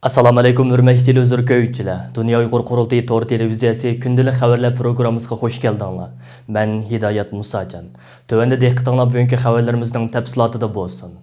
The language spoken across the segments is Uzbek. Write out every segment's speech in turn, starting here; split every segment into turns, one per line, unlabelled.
Assalamu alaykum hurmatli televizor ko'ruvchilar. Dunyo Uyghur qurultayı tor televiziyasi күндىلىك xəvərlər proqramımızga xoş gəldinglar. Mən Hidayat Musacan. Tövəndə diqqətinizlər bugünkü xəvərlərimizin təfsilatında bolsun.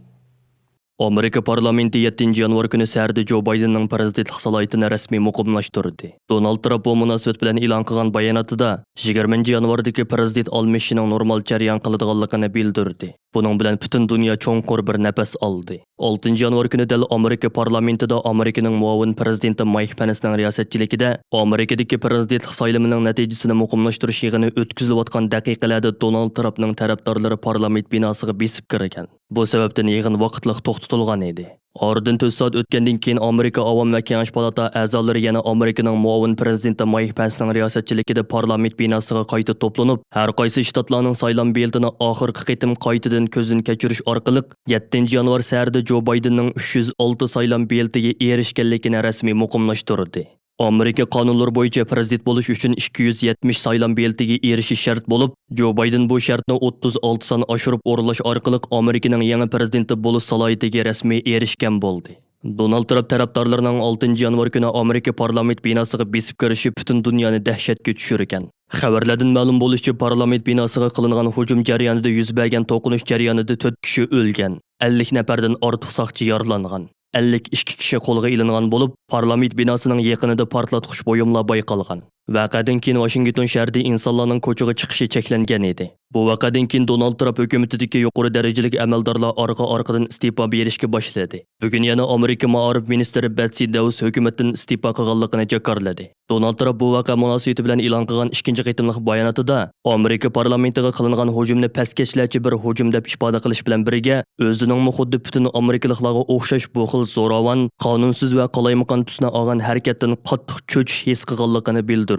Amerika parlamenti 7 yanvar günü səhərdə Joe Biden'ın prezidentlik salayetini rəsmi muqimlashtirdi. Donald Trump bu münasibət bilan e'lon qilgan bayonotida 20 yanvardagi prezident almashishining normal jarayon qiladiganligini bildirdi. Bunun bilan butun dunyo cho'nqur bir nafas oldi. 6 yanvar günü dal Amerika parlamentida Amerikaning muavin prezidenti Mike Pence'ning riyosatchiligida Amerikadagi prezidentlik saylamining natijasini muqimlashtirish yig'ini o'tkazilayotgan daqiqalarda Donald Trumpning tarafdorlari parlament binosiga besib kirgan. Bu sababdan yig'in vaqtliq to'xtatilgan edi. Oradan 4 soat o'tgandan keyin Amerika Avom va Kengash palata a'zolari yana Amerikaning muavin prezidenti Mike Pence'ning riyosatchiligida parlament binosiga qayta to'planib, har qaysi shtatlarning saylam beltini oxirgi qitim qaytadan ko'zdan kechirish orqali 7 yanvar səhərdə Joe Biden'ning 306 saylam beltiga erishganligini rasmiy muqimlashtirdi. Amerika qonunlari bo'yicha prezident bo'lish uchun 270 saylam beltiga erishish shart bo'lib, Joe Biden bu shartni 36 son oshirib o'rinlash orqali Amerikaning yangi prezidenti bo'lish salohiyatiga rasmiy erishgan bo'ldi. Donald Trump tarafdorlarining 6 yanvar kuni Amerika parlament binosiga besib kirishi butun dunyoni dahshatga tushirgan. Xəvərlərdən ma'lum bo'lishicha, parlament binosiga qilingan hujum jarayonida yuz bergan to'qinish jarayonida 4 kishi o'lgan, 50 nafardan ortiq soqchi yaralangan. 52 kishi qo'lga ilingan bo'lib, parlament binosining yaqinida portlatqich buyumlar bayqalgan. Vaqadan keyin Washington shahrida insonlarning ko'chaga chiqishi cheklangan edi. Bu vaqadan keyin Donald Trump hukumatidagi yuqori darajalik amaldorlar orqa-orqadan iste'fo berishga boshladi. Bugun yana Amerika Maarif ministri Betsy DeVos hukumatdan iste'fo qilganligini jakarladi. Donald Trump bu vaqa munosabati bilan e'lon qilgan ikkinchi qitimlik bayonotida Amerika parlamentiga qilingan hujumni paskashlarcha bir hujum deb ifoda qilish bilan birga, o'zining xuddi butun amerikaliklarga o'xshash bu xil zo'ravon, qonunsiz va qalaymaqon tusni olgan harakatdan qattiq cho'chish his qilganligini bildirdi.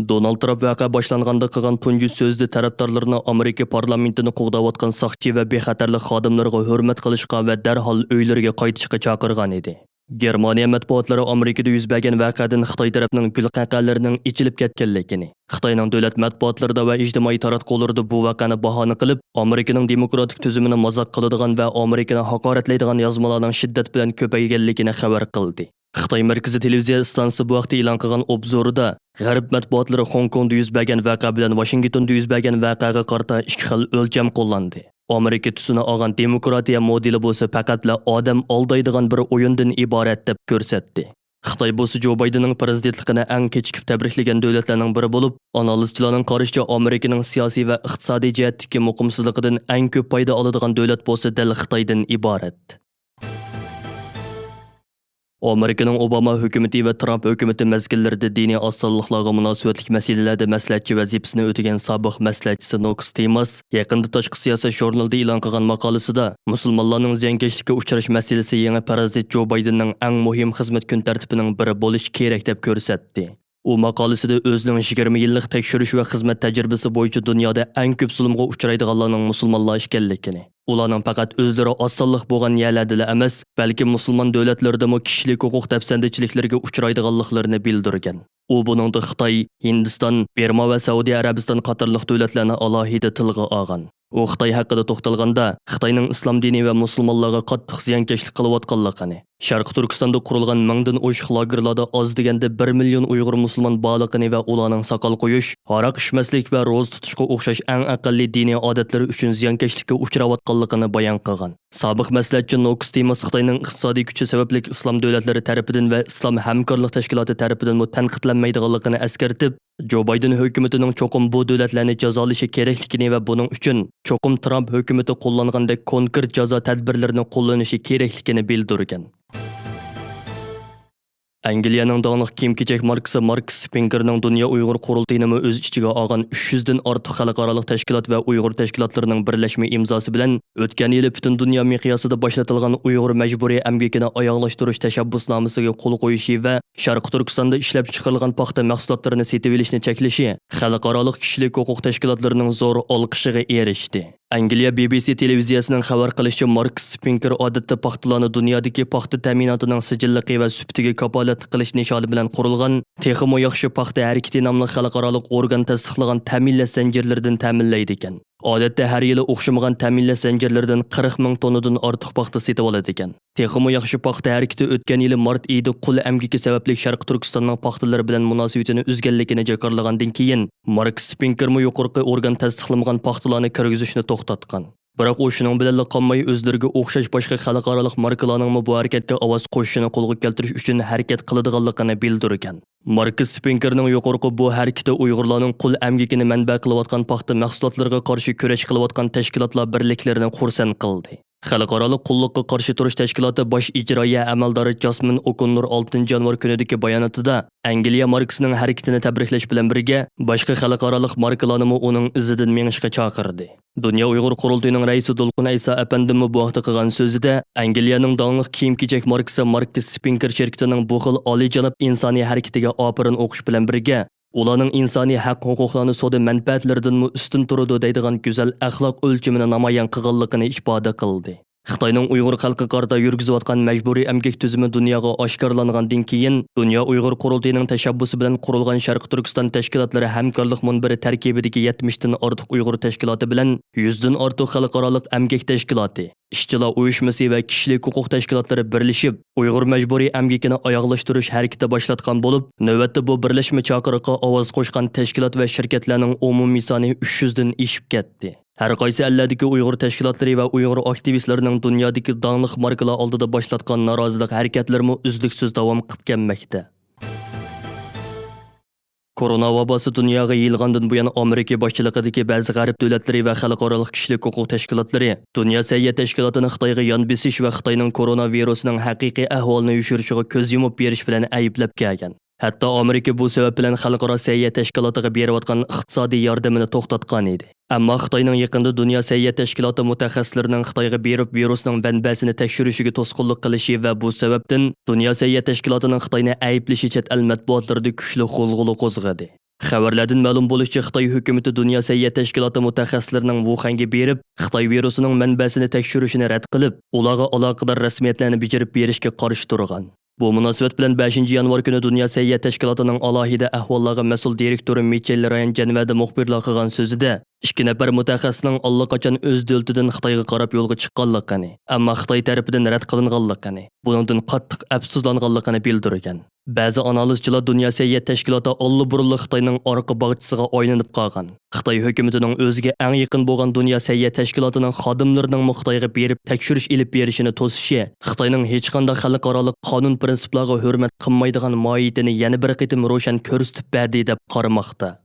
Donald Trump vaqa boshlanganda qilgan tunji so'zda tarafdorlarni Amerika parlamentini qo'g'dayotgan soqchi va bexatarlik xodimlariga hurmat qilishga va darhol uylariga qaytishga chaqirgan edi. Germaniya matbuotlari Amerikada yuz bergan voqeadan Xitoy tarafining gulqaqalarining ichilib ketganligini, Xitoyning davlat matbuotlarida va ijtimoiy taratqularda bu voqeani bahona qilib, Amerikaning demokratik tuzumini mazoq qiladigan va Amerikani haqoratlaydigan yozmalarning shiddat bilan ko'payganligini xabar qildi. Xitoy markaziy televiziya stansiyasi bu vaqtda e'lon qilgan obzorida G'arb matbuotlari Hong Kongda yuz bergan voqea bilan Washingtonda yuz bergan voqeaga qarata ikki xil o'lcham qo'llandi. Amerika tusini olgan demokratiya modeli bo'lsa faqatla odam aldaydigan bir o'yindan iborat deb ko'rsatdi. Xitoy bo'lsa Joe Biden'ning prezidentligini eng kechikib tabriklagan davlatlarning biri bo'lib, analizchilarning qarashicha Amerikaning siyosiy va iqtisodiy jihatdagi muqimsizligidan eng ko'p foyda oladigan davlat bo'lsa dal Xitoydan iborat. Amerikaning Obama hukumati va Trump hukumati mezgillarida diniy osonliklarga munosabatli masalalarda maslahatchi vazifasini o'tagan sobiq maslahatchisi DUQ TV yaqinda tashqi siyosat jurnalida e'lon qilgan maqolasida musulmonlarning ziyonkashlikka uchrash masalasi yangi prezident Joe Biden'ning eng muhim xizmat kun tartibining biri bo'lishi kerak deb ko'rsatdi. U maqolasida o'zining 20 yillik tekshirish va xizmat tajribasi bo'yicha dunyoda eng ko'p zulmga uchraydiganlarning musulmonlar ekanligini, ularning faqat o'zlari osonlik bo'lgan yerlarda emas, balki musulmon davlatlardami kishilik huquq dafsandichiliklarga uchraydiganliklarini bildirgan. U buningda Xitoy, Hindiston, Burma va Saudiya Arabiston qatorliq davlatlarni alohida tilga olgan. U Xitoy haqida to'xtalganda, Xitoyning islom dini va musulmonlarga qattiq ziyonkashlik qilayotganligini, Sharq Turkistonda qurilgan mingdan oshiq lagerlarda oz deganda 1 million Uyg'ur musulmon borligini va ularning soqol qo'yish, aroq ichmaslik va ro'za tutishga o'xshash eng aqalli diniy odatlari uchun ziyonkashlikka uchrayotganligini bayon qilgan. Sobiq maslahatchi DUQ TV Xitoyning iqtisodiy kuchi sababli islom davlatlari tarafidan va islom hamkorlik tashkiloti tarafidan tanqidlanmaydiganligini eskartib, Joe Biden hukumatining cho'qim bu davlatlarni jazolashi kerakligini va buning uchun cho'qim Trump hukumati qo'llangandek konkret jazo tadbirlarini qo'llanishi kerakligini bildirgan. Angliyaning donglik kiyim-kechak markasi Mark Spinkerning Dunyo Uyg'ur qurultiyini o'z ichiga olgan 300 dan ortiq xalqaro tashkilot va Uyg'ur tashkilotlarining birlashma imzosi bilan o'tgan yili butun dunyo miqyosida boshlatilgan Uyg'ur majburiy emgakini oyoqlashtirish tashabbusnomasiga qo'l qo'yishi va Sharq Turkistonda ishlab chiqarilgan paxta mahsulotlarini sotib olishni cheklashi xalqaro kishilik huquq tashkilotlarining zo'r olqishiga erishdi. Angliya BBC televiziyasining xabar qilishicha, Mark Spinker odatda paxtalarni dunyodagi paxta ta'minotining sijilliqi va sufatiga kafolat qilish nishoni bilan qurilgan texmo yaxshi paxta harakati nomli xalqaro organ tasdiqlagan ta'minlash zanjirlaridan ta'minlaydi ekan. Odatda har yili o'xshamagan ta'minlash zanjirlaridan 40 ming tonnadan ortiq paxta setib oladi ekan. Texmi yaxshi paxta harakati o'tgan yili mart oyida qul amgiki sababli Sharq Turkistonning paxtalari bilan munosabatini uzganligini jakarlagandan keyin Mark Spinkermi yuqorqi organ tasdiqlamagan paxtalarni kirgizishni to'xtatgan. Biroq u shuning bilan qolmay o'zlariga o'xshash boshqa xalqaro markalarning bu harakatga ovoz qo'shishini qo'lga keltirish uchun harakat qiladiganligini bildirgan. Marcus Spinkerning yuqorqi bu harakati Uyg'urlarning qul amgikini manba qilayotgan paxta mahsulotlariga qarshi kurash qilayotgan tashkilotlar birliklarini xursand qildi. Xalqaro qulluqqa qarshi turish tashkiloti bosh ijroiya amaldori Jasmin O'Connor 6 yanvar kunidagi bayonotida Angliya markasining harakatini tabriklash bilan birga boshqa xalqaro markalarni uning izidan mengishga chaqirdi. Dunya Uyghur qurultiyining raisi Dulqin Aysa apandimi bu vaqtda qilgan so'zida Angliyaning donliq kiyim-kechak markasi Marcus Spinker shirkatining bu xil oliyjanob insoniy harakatiga opirin o'qish bilan birga ularning insoniy haq-huquqlarni so'da manfaatlaridan ustun turadi deydigan go'zal axloq o'lchimini namoyon qilganligini ifoda qildi. Xitoyning Uyg'ur xalqi qarta yurgizayotgan majburiy emgak tuzumi dunyoga oshkorlangandan keyin Dunyo Uyg'ur qurultiyining tashabbusi bilan qurilgan Sharq Turkiston tashkilotlari hamkorlik munbiri tarkibidagi 70 dan ortiq Uyg'ur tashkiloti bilan 100 dan ortiq xalqaro emgak tashkiloti, ishchilar uyushmasi va kishilik huquq tashkilotlari birlashib Uyg'ur majburiy emgakini oyoqlashtirish harakati boshlatgan bo'lib, navbatda bu birlashma chaqiriqqa ovoz qo'shgan tashkilot va shirkatlarning umumiy soni 300 dan oshib ketdi. Har qaysi ellardagi Uyg'ur tashkilotlari va Uyg'ur aktivistlarining dunyodagi donliq markalar oldida boshlatgan norozilik harakatlarimi uzluksiz davom qilib kelmoqda. Korona vabosi dunyoga yayilgandan buyon Amerika boshchiligidagi ba'zi g'arb davlatlari va xalqaro kishilik huquq tashkilotlari Dunyo sayyor tashkilotini Xitoyga yon besish va Xitoyning koronavirusining haqiqiy ahvolini yoshirishiga ko'z yumib berish bilan ayblab kelgan. Hatto Amerika bu sabab bilan xalqaro sayyor tashkilotiga berayotgan iqtisodiy yordamini to'xtatgan edi. Ammo Xitoyning yaqinda Dunyo sayyor tashkiloti mutaxassislarining Xitoyga berib virusning manbasini tekshirishiga to'sqinlik qilishi va bu sababdan Dunyo sayyor tashkilotining Xitoyni ayblishi chet el matbuotlarida kuchli g'ulg'ula qo'zg'adi. Xəvərlərdən məlum bo'lishçə Xitoy hökuməti Dünya Səhiyyə Təşkilatı mütəxəssislərinin Wuhan'ga berib, Xitoy virusining manbasini tekshirishini rad qilib, ularga aloqador rasmiyatlarni bijirib berishga qarshi turgan. Bu munosabat bilan 5 yanvar kuni Dünya Səhiyyə Təşkilatıning alohida ahvollarga mas'ul direktori Michel Ryan Janvada muxbirlar qilgan so'zida 2 nafar mutaxassisning allaqachon o'z davlatidan Xitoyga qarab yo'lga chiqqanligini, ammo Xitoy tarafidan rad qilinganligini, buningdan qattiq afsuslanganligini bildirgan. Ba'zi analizchilar Dünya Səhiyyə Təşkilatı olli-burulli Xitoyning orqa bag'chisiga aylanib qolgan. Xitoy hukumatining o'ziga eng yaqin bo'lgan Dünya Səhiyyə Təşkilatıning xodimlarining Xitoyga berib tekshirish ilib berishini to'sishi, Xitoyning hech qanday xalqaro qonun prinsiplarga hurmat qilmaydigan mohiyatini yana bir qitim ro'shan ko'rsatib berdi deb qaramoqda.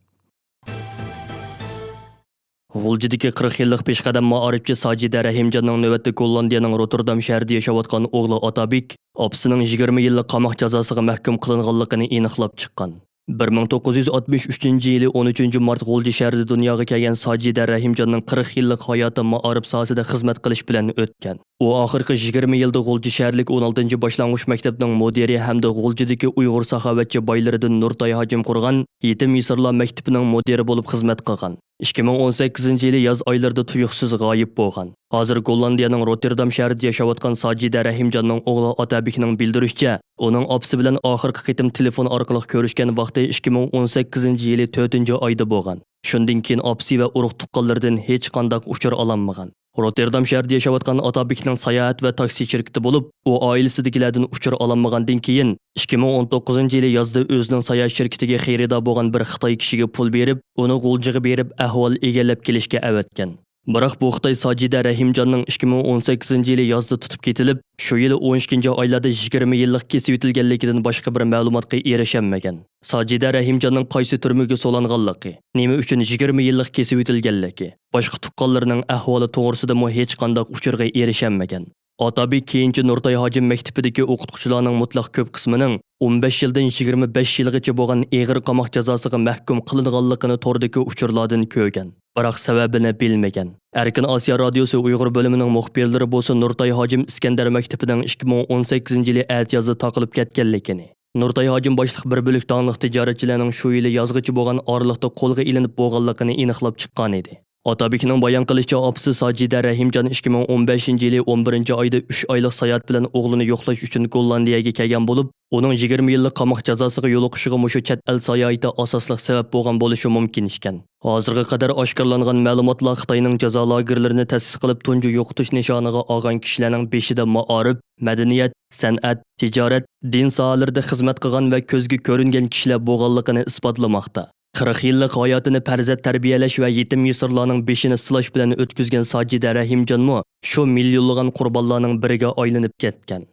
G'uljidagi 40 yillik peshqadam ma'arifchi Sajida Rahimjonning navbatda Gollandiyaning Rotterdam shahrida yashayotgan o'g'li Otabek, opasining 20 yillik qamoq jazosiga mahkum qilinganligini aniqlab chiqqan. 1963 yili 13 mart G'ulji shahrida dunyoga kelgan Sajida Rahimjonning 40 yillik hayoti ma'arif sohasida xizmat qilish bilan o'tgan. U oxirgi 20 yilda G'ulji shaharlik 16 boshlang'ich maktabning mudiri hamda G'uljidagi Uyg'ur saxovatchi boylaridan Nurtay Hojim qurgan yetim misrlar maktabining mudiri bo'lib xizmat qilgan. 2018 yili yoz oylarida tuyuqsiz g'oyib bo'lgan. Hozir Gollandiyaning Rotterdam shahrida yashayotgan Sajida Rahimjonning o'g'li Otabekning bildirishicha, uning opasi bilan oxirgi qitim telefon orqali ko'rishgan vaqti 2018 yili 4-oyda bo'lgan. Shundan keyin opasi va urug' tuqqanlardan hech qanday uchur ololmagan. Rotterdam shahrida yashayotgan Otabekning sayohat va taksi shirkati bo'lib, u oilasidagilardan uchur ololmagandan keyin 2019 yili yozda o'zining sayohat shirkatiga xaridor bo'lgan bir Xitoy kishiga pul berib, uni G'uljiga berib ahvol egallab kelishga avatgan. Biroq bu Xitoy Sajida Rahimjonning 2018 yili yozda tutib ketilib, shu yili 12-oylarda 20 yillik kesib o'tilganligidan boshqa bir ma'lumotga erishaolmagan. Sajida Rahimjonning qaysi turmaga solanganligi, nima uchun 20 yillik kesib o'tilganligi, boshqa tuqqanlarning ahvoli to'g'risida hech qanday uchurga erishaolmagan. Otabek keyinchi Nurtay Hojim maktabidagi o'qituvchilarning mutlaq ko'p qismining 15 yildan 25 yilgacha bo'lgan og'ir qamoq jazosiga mahkum qilinganligini tordagi uchurlardan ko'rgan. Biroq sababini bilmagan. Erkin Osiyo radiosi Uyg'ur bo'limining muxbirlari bo'lsa Nurtay Hojim Iskandar maktabining 2018 yili yozda taqilib ketganligini, Nurtay Hojim boshliq bir bo'lik donliq tijoratchilarning shu yili yozgacha bo'lgan oraliqda qo'lga ilinib bo'lganligini aniqlab chiqqan edi. Atabekning bayon qilishicha, opisi Sajida Rahimjon 2015-yili 11-oyda 3 oylik sayohat bilan o'g'lini yo'qlash uchun Gollandiyaga kelgan bo'lib, uning 20 yillik qamoq jazosiga yo'liqishiga mushu chet el sayohati asosli sabab bo'lgan bo'lishi mumkin ekan. Hozirga qadar oshkorlangan ma'lumotlar Xitoyning jazo lagerlarini ta'sis qilib tunji yo'qotish nishoniga olgan kishilarning beshida ma'arif, madaniyat, san'at, tijorat, din sohalarida xizmat qilgan va ko'zga ko'ringan kishilar bo'lganligini isbotlamoqda. 40 yillik hayotini farzand tarbiyalash va yetim yesirlarning beshini silash bilan o'tkazgan Sajida Rahimjonmi shu millionlagan qurbonlarning biriga aylanib ketgan.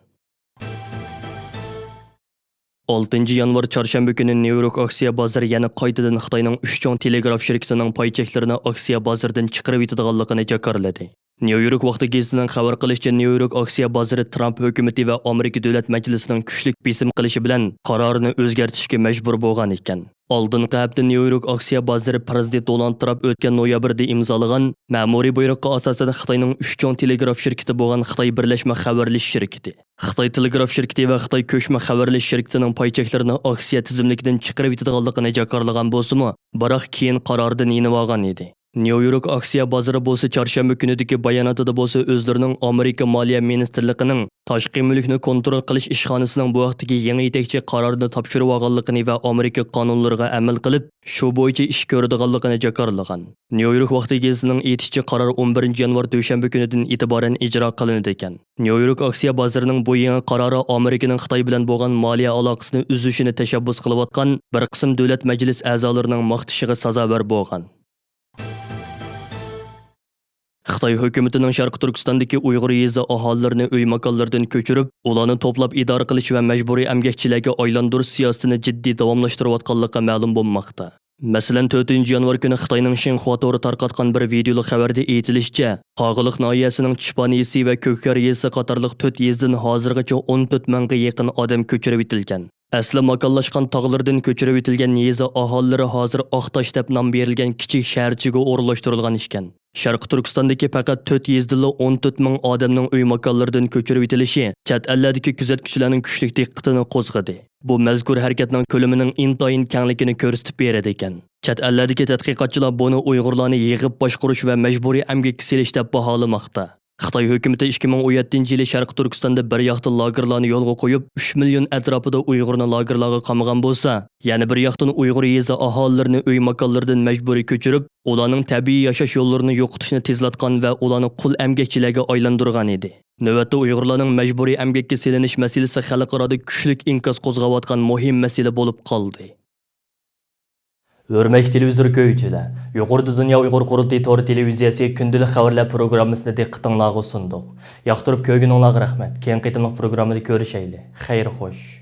6 yanvar çarşamba günü New York aksiya bozori yana qaytadan Xitoyning 3 chong telegraf shirkatining paycheklarini aksiya bozoridan chiqarib yetadiganligini jakarladi. New York vaqti gazetining xabar qilishicha, New York aksiya bozori Trump hukumati va Amerika davlat majlisining kuchli besim qilishi bilan qarorini o'zgartirishga majbur bo'lgan ekan. Oldingi hafta New York aksiya bozori prezident Donald Trump o'tgan noyabrda imzolagan ma'muriy buyruqqa asosan Xitoyning 3 chong telegraf shirkati bo'lgan Xitoy birlashma xabarlash shirkati, Xitoy telegraf shirkati va Xitoy ko'chma xabarlash shirkatining paycheklarini aksiya tizimligidan chiqarib yetadiganligini jakarlagan bo'lsa-mu, biroq keyin qarordan yenib olgan edi. New York aksiya bozori bo'lsa çarşamba kunidagi bayonotida bo'lsa o'zlarining Amerika Moliya ministrligining tashqi mulkni kontrol qilish ishxonasining bu vaqtdagi yangi yetakchi qarorini topshirib olganligini va Amerika qonunlariga amal qilib, shu bo'yicha ish ko'radiganligini jakarlagan. New York vaqti gazetining aytishicha, qaror 11 yanvar dushanba kunidan e'tiboran ijro qilinadi ekan. New York aksiya bozorining bu yangi qarori Amerikaning Xitoy bilan bo'lgan moliya aloqasini uzishini tashabbus qilayotgan bir qism davlat majlis a'zolarining maqtishiga sazovor bo'lgan. Xitoy hukumatining Sharq Turkistondagi Uyg'ur yezi aholilarini uy makonlaridan ko'chirib, ularni to'plab idora qilish va majburiy emgakchilarga aylantirish siyosatini jiddiy davomlashtirayotganligi ma'lum bo'lmoqda. Masalan, 4 yanvar kuni Xitoyning Xinhua to'g'ri tarqatgan bir videolik xabarda aytilishicha, Qog'iliq noyasining Chipon yezi va Ko'kar yezi qatorliq 4 yezdan hozirgacha 14 mingga yaqin odam ko'chirib etilgan. Asli makonlashgan tog'lardan ko'chirib etilgan yezi aholilari hozir Oqtosh deb nom berilgan kichik shaharchaga o'rlashtirilgan ekan. Sharq Turkistondagi faqat 4 yezdili 14 ming odamning uy makonlaridan ko'chirib etilishi chet ellardagi kuzatuvchilarning kuchli diqqatini qo'zg'adi. Bu mazkur harakatning ko'lamining intayin kengligini ko'rsatib beradi ekan. Chet ellardagi tadqiqotchilar buni Uyg'urlarni yig'ib boshqarish va majburiy emgakka selish deb baholamoqda. Xitoy hukumati 2017-yili Sharq Turkistonda bir yoqdan lagerlarni yo'lga qo'yib, 3 million atrofida Uyg'urni lagerlarga qamagan bo'lsa, yana bir yoqdan Uyg'ur yezi aholilarini uy makonlaridan majburiy ko'chirib, ularning tabiiy yashash yo'llarini yo'qotishni tezlatgan va ularni qul emgakchilarga aylantirgan edi. Navbatda Uyg'urlarning majburiy emgakka selinish masalasi xalqaro kuchli inqoz qo'zg'ayotgan muhim masala bo'lib qoldi. Hürmetli televizor ko'yuvchilar, yuqorida Dünya Uyghur qurultiyyi to'g'ri televiziyasi күндىلىك xəvərlər pируграммисini diqqətinizə sunduq. Yoqtirib ko'rganingizga rahmat. Keyin qitimliq programmada ko'rishaylik. Xayr xo'sh.